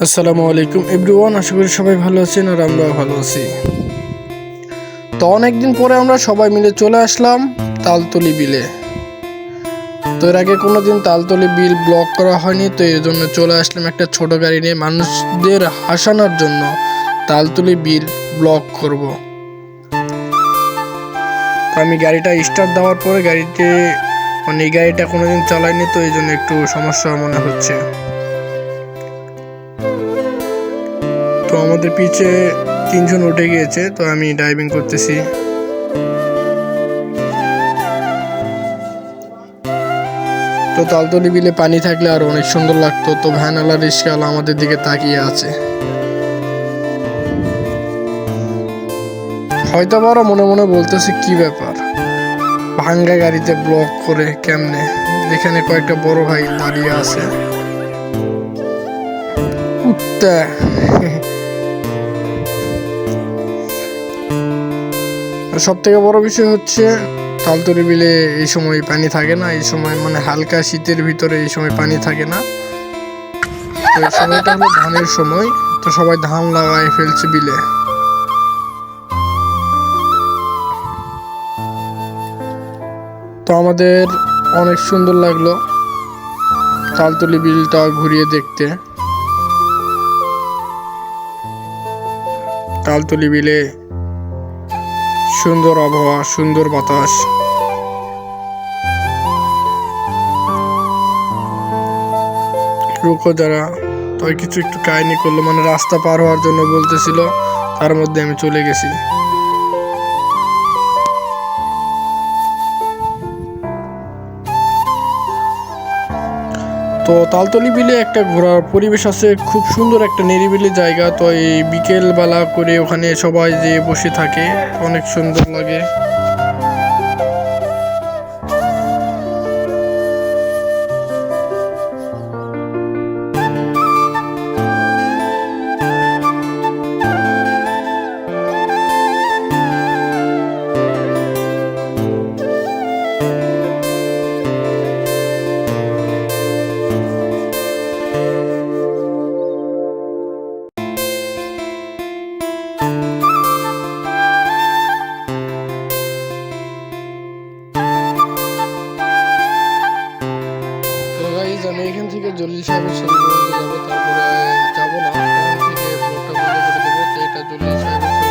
আসসালামু আলাইকুম এভরিওয়ান, আশা করি সবাই ভালো আছেন আর আমরাও ভালো আছি। তো অনেকদিন পরে আমরা সবাই মিলে চলে আসলাম তালতলি বিলে। তো এর আগে কোনোদিন তালতলি বিল ব্লক করা হয়নি, তো এই জন্য চলে আসলাম একটা ছোট গাড়ি নিয়ে মানুষদের হাসানোর জন্য তালতলি বিল ব্লক করব। তো আমি গাড়িটা স্টার্ট দেওয়ার পরে এই গাড়িটা কোনোদিন চালাইনি, তো এই জন্য একটু সমস্যা মনে হচ্ছে। তো আমাদের পিছে 3 জন উঠে গিয়েছে, তো আমি ড্রাইভিং করতেছি। তো তালতলি বিলে পানি থাকলে আর অনেক সুন্দর লাগতো। তো ভ্যানওয়ালা রিক্সাওয়ালা আমাদের দিকে তাকিয়ে আছে, হয়তো বড় মনে মনে বলতেছে কি ব্যাপার, ভাঙ্গা গাড়িতে ব্লক করে কেমনে। এখানে কয়েকটা বড় ভাই দাঁড়িয়ে আছে। কুত্তা সব থেকে বড় বিষয় হচ্ছে তালতলি বিলে এই সময় পানি থাকে না। এই সময় মানে হালকা শীতের ভিতরে এই সময় পানি থাকে না। তো এই সময়টা হলো ধানের সময়, তো সবাই ধান লাগায় ফেলছে বিলে। তো আমাদের অনেক সুন্দর লাগলো তালতলি বিলটা ঘুরিয়ে দেখতে। তালতলি বিলে সুন্দর আবহাওয়া, সুন্দর বাতাস। রুকো যারা, তো কিছু একটু কাহিনী করলো, মানে রাস্তা পার হওয়ার জন্য বলতেছিল, তার মধ্যে আমি চলে গেছি। তো তালতলি বিলে একটা ঘোরার পরিবেশ আছে, খুব সুন্দর একটা নিরিবিলি জায়গা। তো এই বিকেল বেলা করে ওখানে সবাই যে বসে থাকে, অনেক সুন্দর লাগে। তো গাইজ, আমি এখান থেকে জলিল সাহেবের ছবি যাবো, তারপরে যাবো না, এখান থেকে ব্লগটা বন্ধ করে দেবো। তো এটা জলিল সাহেবের